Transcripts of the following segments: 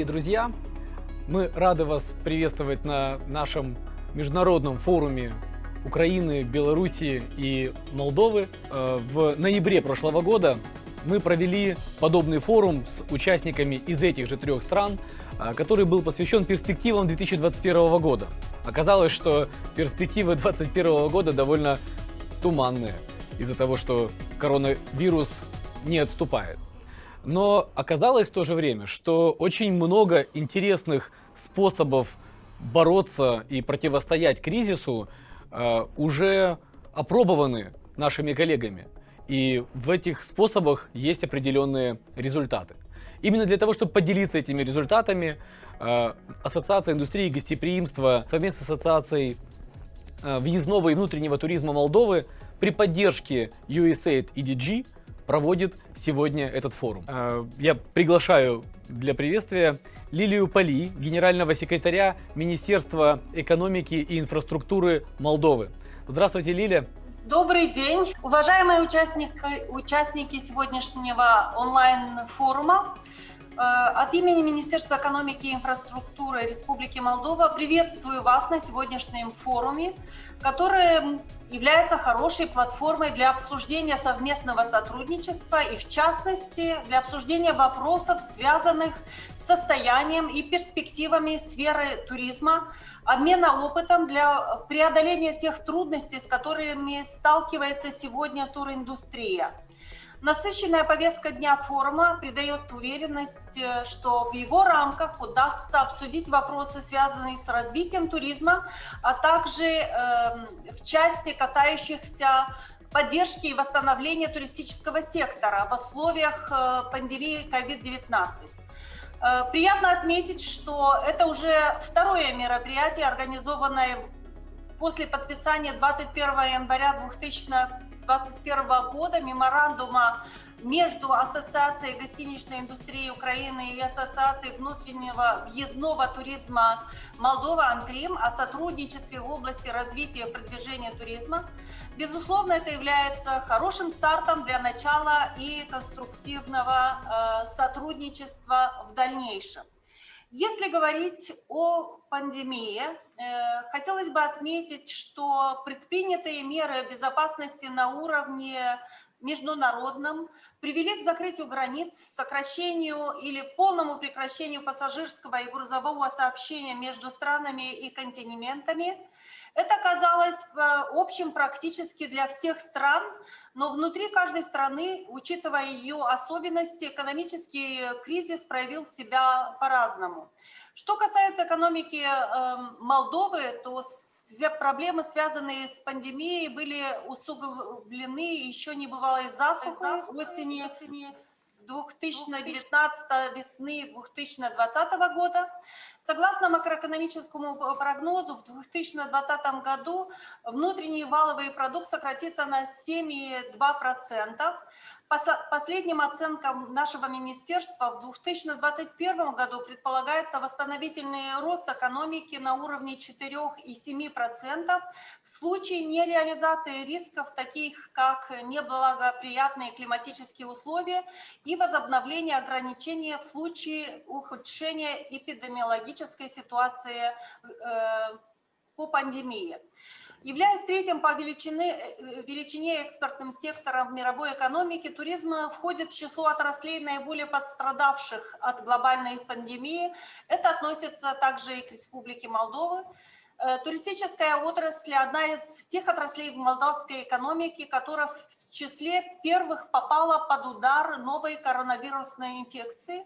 дорогие друзья! Мы рады вас приветствовать на нашем международном форуме Украины, Беларуси и Молдовы. В ноябре прошлого года мы провели подобный форум с участниками из этих же трех стран, который был посвящен перспективам 2021 года. Оказалось, что перспективы 2021 года довольно туманные из-за того, что коронавирус не отступает. Но оказалось в то же время, что очень много интересных способов бороться и противостоять кризису уже опробованы нашими коллегами. И в этих способах есть определенные результаты. Именно для того, чтобы поделиться этими результатами, Ассоциация индустрии гостеприимства совместно с Ассоциацией въездного и внутреннего туризма Молдовы при поддержке USAID и DG проводит сегодня этот форум. Я приглашаю для приветствия Лилию Пали, генерального секретаря Министерства экономики и инфраструктуры Молдовы. Здравствуйте, Лилия. Добрый день, уважаемые участники сегодняшнего онлайн-форума. От имени Министерства экономики и инфраструктуры Республики Молдова приветствую вас на сегодняшнем форуме, который является хорошей платформой для обсуждения совместного сотрудничества и, в частности, для обсуждения вопросов, связанных с состоянием и перспективами сферы туризма, обмена опытом для преодоления тех трудностей, с которыми сталкивается сегодня туриндустрия. Насыщенная повестка дня форума придает уверенность, что в его рамках удастся обсудить вопросы, связанные с развитием туризма, а также в части, касающихся поддержки и восстановления туристического сектора в условиях пандемии COVID-19. Приятно отметить, что это уже второе мероприятие, организованное после подписания 21 января 2021 года меморандума между Ассоциацией гостиничной индустрии Украины и Ассоциацией внутреннего въездного туризма Молдовы «Антрим» о сотрудничестве в области развития и продвижения туризма. Безусловно, это является хорошим стартом для начала и конструктивного сотрудничества в дальнейшем. Если говорить о пандемии, хотелось бы отметить, что предпринятые меры безопасности на уровне международном привели к закрытию границ, сокращению или полному прекращению пассажирского и грузового сообщения между странами и континентами. Это оказалось общим практически для всех стран, но внутри каждой страны, учитывая ее особенности, экономический кризис проявил себя по-разному. Что касается экономики Молдовы, то все проблемы, связанные с пандемией, были усугублены еще небывалой засухой осени 2019 весны 2020 года. Согласно макроэкономическому прогнозу, в 2020 году внутренний валовый продукт сократится на 7,2%. По последним оценкам нашего министерства, в 2021 году предполагается восстановительный рост экономики на уровне 4,7% в случае нереализации рисков, таких как неблагоприятные климатические условия и возобновления ограничений в случае ухудшения эпидемиологической ситуации по пандемии. Являясь третьим по величине экспортным сектором в мировой экономике, туризм входит в число отраслей, наиболее пострадавших от глобальной пандемии. Это относится также и к Республике Молдовы. Туристическая отрасль – одна из тех отраслей в молдавской экономике, которая в числе первых попала под удар новой коронавирусной инфекции.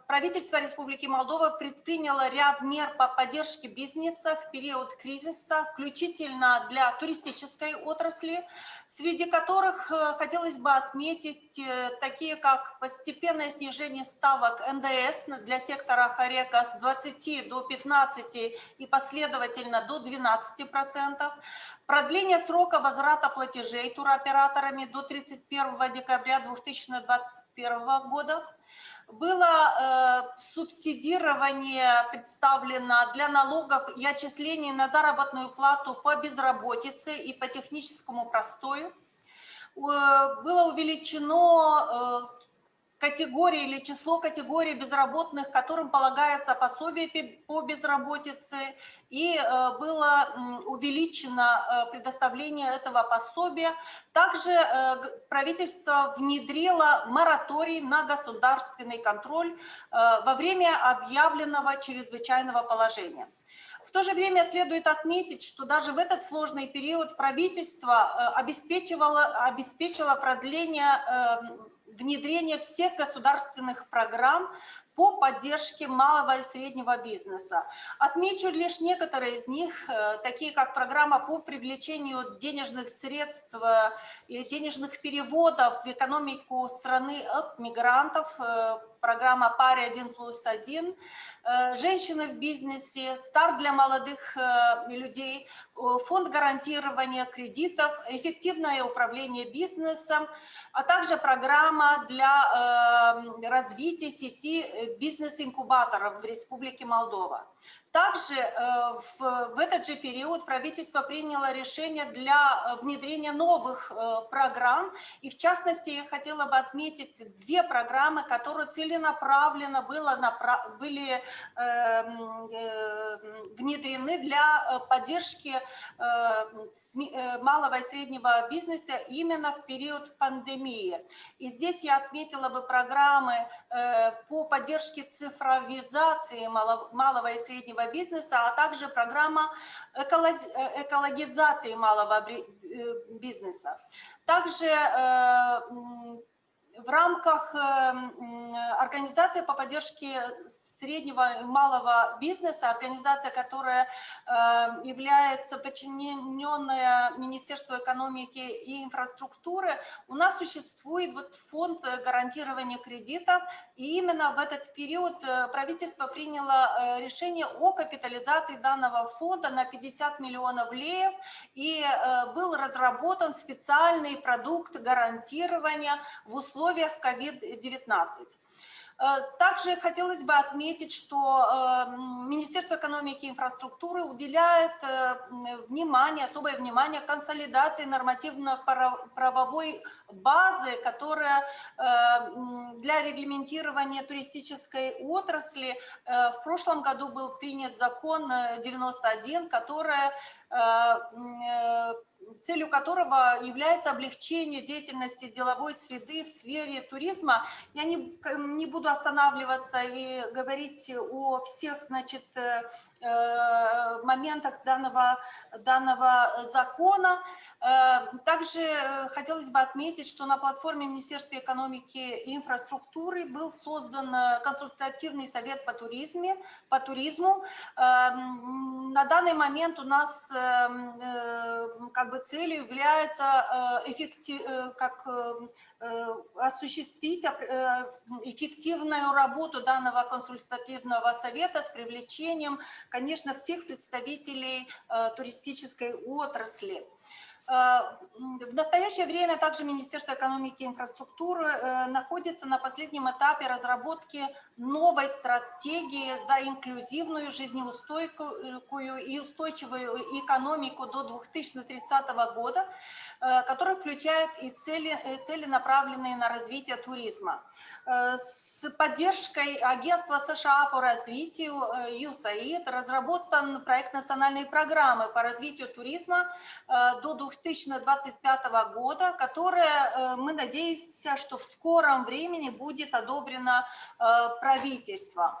Правительство Республики Молдова предприняло ряд мер по поддержке бизнеса в период кризиса, включительно для туристической отрасли, среди которых хотелось бы отметить такие, как постепенное снижение ставок НДС для сектора Хорека с 20 до 15 и последовательно до 12%, продление срока возврата платежей туроператорами до 31 декабря 2021 года, было субсидирование представлено для налогов и отчислений на заработную плату по безработице и по техническому простою. Было увеличено категории или число категорий безработных, которым полагается пособие по безработице, и было увеличено предоставление этого пособия. Также правительство внедрило мораторий на государственный контроль во время объявленного чрезвычайного положения. В то же время следует отметить, что даже в этот сложный период правительство обеспечило продление внедрения всех государственных программ по поддержке малого и среднего бизнеса. Отмечу лишь некоторые из них, такие как программа по привлечению денежных средств и денежных переводов в экономику страны от мигрантов, программа «Паре 1+1», «Женщины в бизнесе», «Старт для молодых людей», фонд гарантирования кредитов, эффективное управление бизнесом, а также программа для развития сети бизнес-инкубаторов в Республике Молдова. Также в этот же период правительство приняло решение для внедрения новых программ. И в частности, я хотела бы отметить две программы, которые целенаправленно были внедрены для поддержки малого и среднего бизнеса именно в период пандемии. И здесь я отметила бы программы по поддержке цифровизации малого и среднего бизнеса, а также программа экологизации малого бизнеса. Также в рамках организации по поддержке среднего и малого бизнеса, организация, которая является подчиненная Министерству экономики и инфраструктуры, у нас существует фонд гарантирования кредитов, и именно в этот период правительство приняло решение о капитализации данного фонда на 50 миллионов леев, и был разработан специальный продукт гарантирования в условиях COVID-19. Также хотелось бы отметить, что Министерство экономики и инфраструктуры уделяет особое внимание консолидации нормативно-правовой базы, которая для регламентирования туристической отрасли в прошлом году был принят закон 91, целью которого является облегчение деятельности деловой среды в сфере туризма. Я не буду останавливаться и говорить о всех, моментах данного закона. Также хотелось бы отметить, что на платформе Министерства экономики и инфраструктуры был создан консультативный совет по туризму. На данный момент у нас целью является осуществить эффективную работу данного консультативного совета с привлечением, конечно, всех представителей туристической отрасли. В настоящее время также Министерство экономики и инфраструктуры находится на последнем этапе разработки новой стратегии за инклюзивную, жизнеустойкую и устойчивую экономику до 2030 года, которая включает и цели, направленные на развитие туризма. С поддержкой Агентства США по развитию USAID разработан проект национальной программы по развитию туризма до 2025 года, которая, мы надеемся, что в скором времени будет одобрена правительством.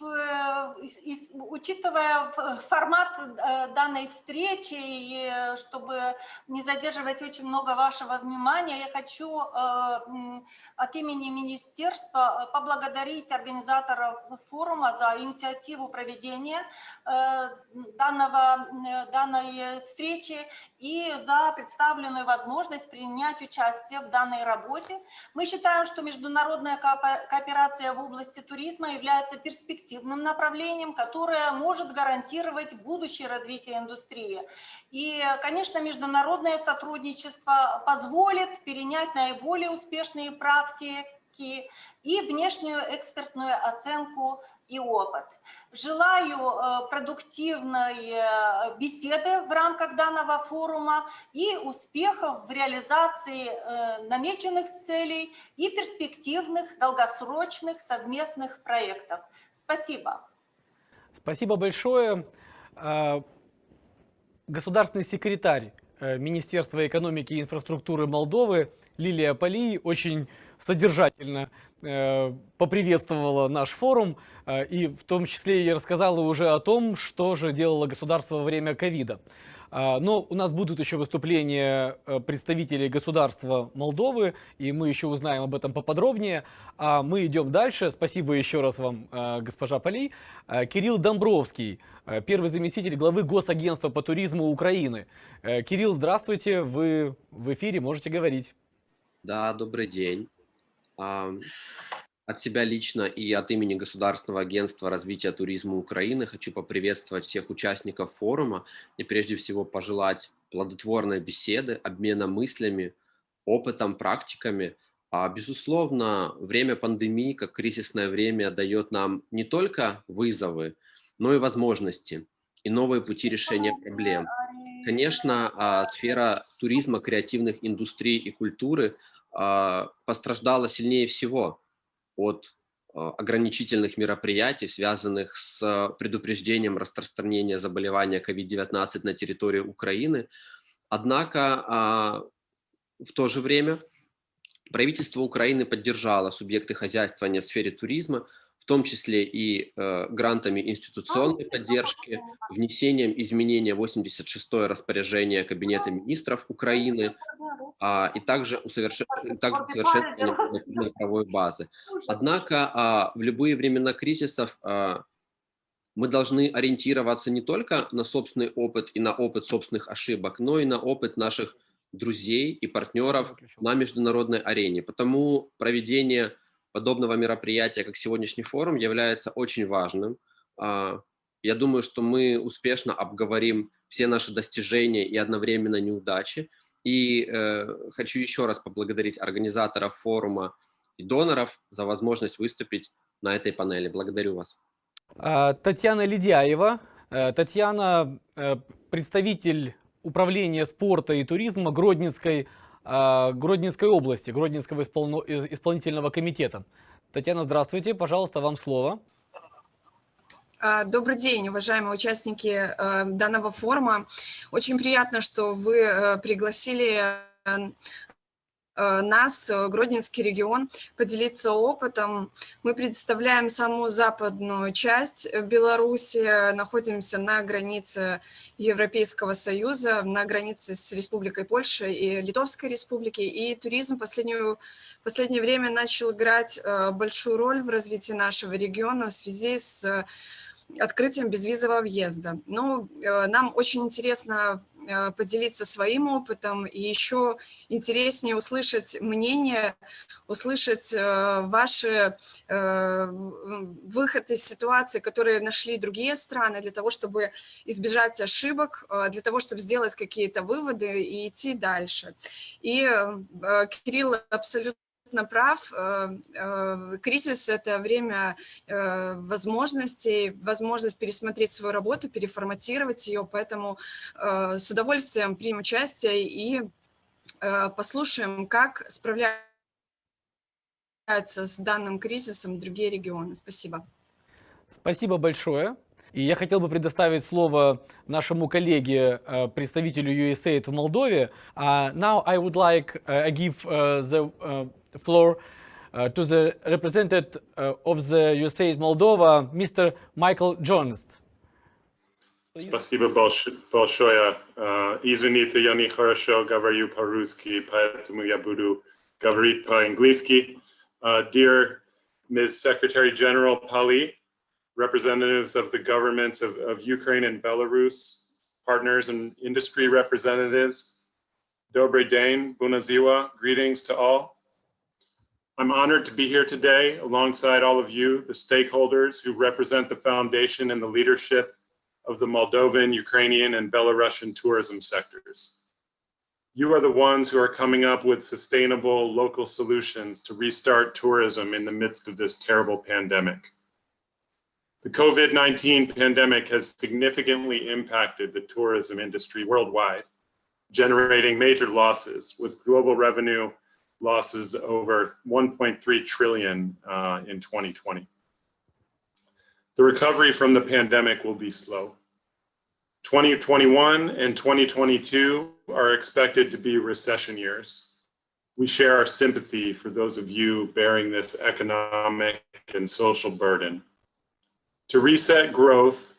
Учитывая формат данной встречи, и чтобы не задерживать очень много вашего внимания, я хочу от имени министерства поблагодарить организаторов форума за инициативу проведения данной встречи и за представленную возможность принять участие в данной работе. Мы считаем, что международная кооперация в области туризма является перспективным направлением, которое может гарантировать будущее развитие индустрии. И, конечно, международное сотрудничество позволит перенять наиболее успешные практики практики и внешнюю экспертную оценку и опыт. Желаю продуктивной беседы в рамках данного форума и успехов в реализации намеченных целей и перспективных долгосрочных совместных проектов. Спасибо. Спасибо большое. Государственный секретарь Министерства экономики и инфраструктуры Молдовы Лилия Полий очень содержательно поприветствовала наш форум, и в том числе и рассказала уже о том, что же делало государство во время ковида. Но у нас будут еще выступления представителей государства Молдовы, и мы еще узнаем об этом поподробнее. А мы идем дальше. Спасибо еще раз вам, госпожа Полей. Кирилл Домбровский, первый заместитель главы Госагентства по туризму Украины. Кирилл, здравствуйте, вы в эфире, можете говорить. Да, добрый день. От себя лично и от имени Государственного агентства развития туризма Украины хочу поприветствовать всех участников форума и прежде всего пожелать плодотворной беседы, обмена мыслями, опытом, практиками. Безусловно, время пандемии, как кризисное время, дает нам не только вызовы, но и возможности и новые пути решения проблем. Конечно, сфера туризма, креативных индустрий и культуры пострадала сильнее всего от ограничительных мероприятий, связанных с предупреждением распространения заболевания COVID-19 на территории Украины. Однако в то же время правительство Украины поддержало субъекты хозяйствования в сфере туризма, в том числе и грантами институционной поддержки, внесением изменения 86-е распоряжение Кабинета министров Украины, и также усовершенствование нормативной правовой базы. Однако в любые времена кризисов мы должны ориентироваться не только на собственный опыт и на опыт собственных ошибок, но и на опыт наших друзей и партнеров на международной арене. Потому проведение подобного мероприятия, как сегодняшний форум, является очень важным. Я думаю, что мы успешно обговорим все наши достижения и одновременно неудачи. И хочу еще раз поблагодарить организаторов форума и доноров за возможность выступить на этой панели. Благодарю вас. Татьяна Лидяева. Татьяна представитель управления спорта и туризма Гродненской области, Гродненского исполнительного комитета. Татьяна, здравствуйте. Пожалуйста, вам слово. Добрый день, уважаемые участники данного форума. Очень приятно, что вы пригласили нас, Гродненский регион, поделиться опытом. Мы представляем саму западную часть Беларуси, находимся на границе Европейского Союза, на границе с Республикой Польша и Литовской Республики. И туризм в последнее время начал играть большую роль в развитии нашего региона в связи с открытием безвизового въезда. Но нам очень интересно поделиться своим опытом и еще интереснее услышать мнение, услышать ваши выход из ситуации, которые нашли другие страны, для того, чтобы избежать ошибок, для того, чтобы сделать какие-то выводы и идти дальше. И Кирилл абсолютно прав. Кризис – это время возможностей, возможность пересмотреть свою работу, переформатировать ее, поэтому с удовольствием примем участие и послушаем, как справляются с данным кризисом другие регионы. Спасибо. Спасибо большое. И я хотел бы предоставить слово нашему коллеге, представителю USAID в Молдове. Now I would like to give the floor to the representative of the USAID Moldova, Mr. Michael Jones. Спасибо большое. Извините, я не хорошо говорю по-русски, поэтому я буду говорить по-английски. Dear Ms. Secretary General Pali, representatives of the governments of Ukraine and Belarus, partners and industry representatives, Dobry Dane, Bunaziwa, greetings to all. I'm honored to be here today alongside all of you, the stakeholders who represent the foundation and the leadership of the Moldovan, Ukrainian, and Belarusian tourism sectors. You are the ones who are coming up with sustainable local solutions to restart tourism in the midst of this terrible pandemic. The COVID-19 pandemic has significantly impacted the tourism industry worldwide, generating major losses, with global revenue losses over 1.3 trillion in 2020. The recovery from the pandemic will be slow. 2021 and 2022 are expected to be recession years. We share our sympathy for those of you bearing this economic and social burden. To reset growth,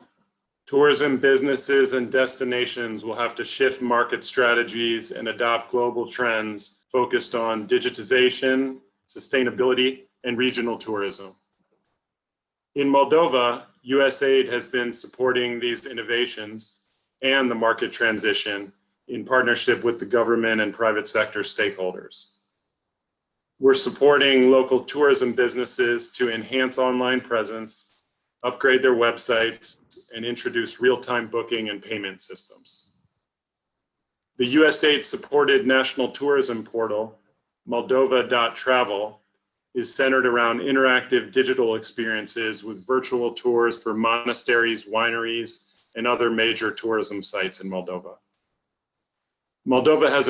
tourism businesses and destinations will have to shift market strategies and adopt global trends focused on digitization, sustainability, and regional tourism. In Moldova, USAID has been supporting these innovations and the market transition in partnership with the government and private sector stakeholders. We're supporting local tourism businesses to enhance online presence, upgrade their websites, and introduce real-time booking and payment systems. The USAID-supported national tourism portal, Moldova.travel, is centered around interactive digital experiences with virtual tours for monasteries, wineries, and other major tourism sites in Moldova. Moldova has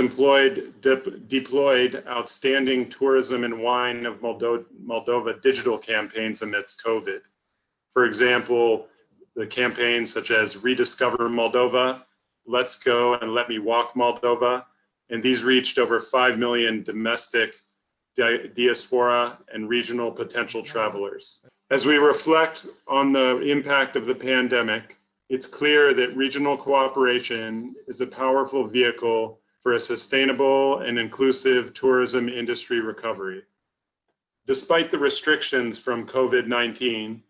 deployed outstanding tourism and wine of Moldova digital campaigns amidst COVID. For example, the campaigns such as Rediscover Moldova, Let's Go and Let Me Walk Moldova, and these reached over 5 million domestic, diaspora, and regional potential travelers. As we reflect on the impact of the pandemic, it's clear that regional cooperation is a powerful vehicle for a sustainable and inclusive tourism industry recovery. Despite the restrictions from COVID-19,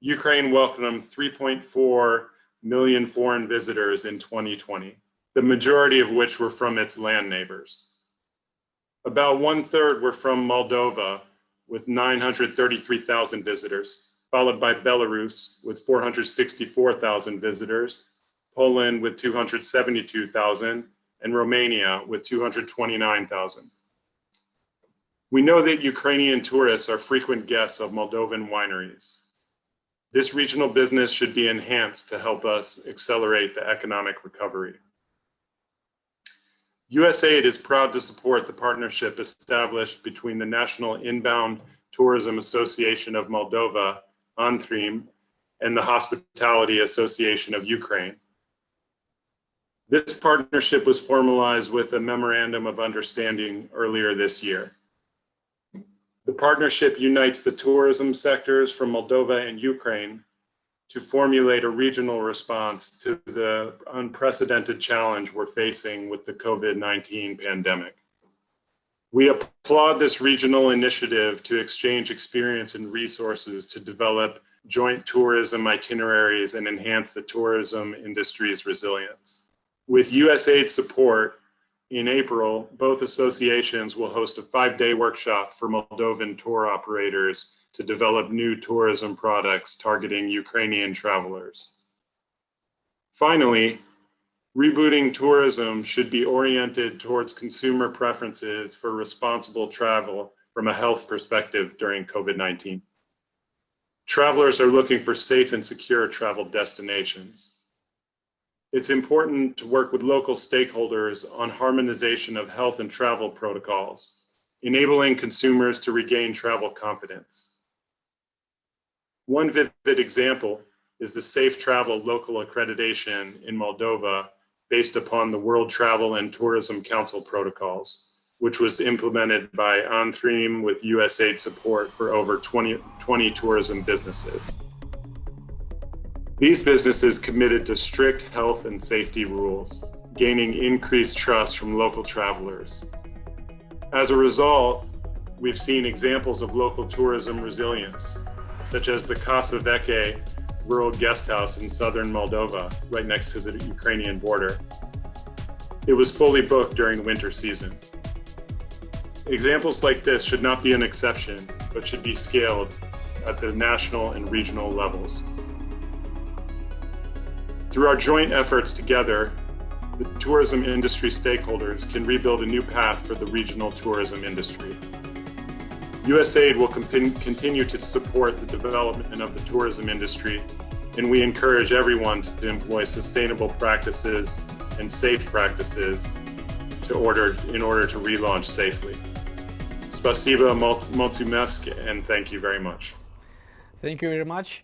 Ukraine welcomed 3.4 million foreign visitors in 2020, the majority of which were from its land neighbors. About 1/3 were from Moldova, with 933,000 visitors, followed by Belarus with 464,000 visitors, Poland with 272,000, and Romania with 229,000. We know that Ukrainian tourists are frequent guests of Moldovan wineries. This regional business should be enhanced to help us accelerate the economic recovery. USAID is proud to support the partnership established between the National Inbound Tourism Association of Moldova, Antrim, and the Hospitality Association of Ukraine. This partnership was formalized with a memorandum of understanding earlier this year. The partnership unites the tourism sectors from Moldova and Ukraine to formulate a regional response to the unprecedented challenge we're facing with the COVID-19 pandemic. We applaud this regional initiative to exchange experience and resources to develop joint tourism itineraries and enhance the tourism industry's resilience. With USAID support, in April, both associations will host a 5-day workshop for Moldovan tour operators to develop new tourism products targeting Ukrainian travelers. Finally, rebooting tourism should be oriented towards consumer preferences for responsible travel from a health perspective during COVID-19. Travelers are looking for safe and secure travel destinations. It's important to work with local stakeholders on harmonization of health and travel protocols, enabling consumers to regain travel confidence. One vivid example is the Safe Travel Local Accreditation in Moldova based upon the World Travel and Tourism Council protocols, which was implemented by Antrim with USAID support for over 20 tourism businesses. These businesses committed to strict health and safety rules, gaining increased trust from local travelers. As a result, we've seen examples of local tourism resilience, such as the Casa Veche rural guest house in southern Moldova, right next to the Ukrainian border. It was fully booked during the winter season. Examples like this should not be an exception, but should be scaled at the national and regional levels. Through our joint efforts together, the tourism industry stakeholders can rebuild a new path for the regional tourism industry. USAID will continue to support the development of the tourism industry, and we encourage everyone to employ sustainable practices and safe practices in order to relaunch safely. Spasibo mulțumesc, and thank you very much. Thank you very much.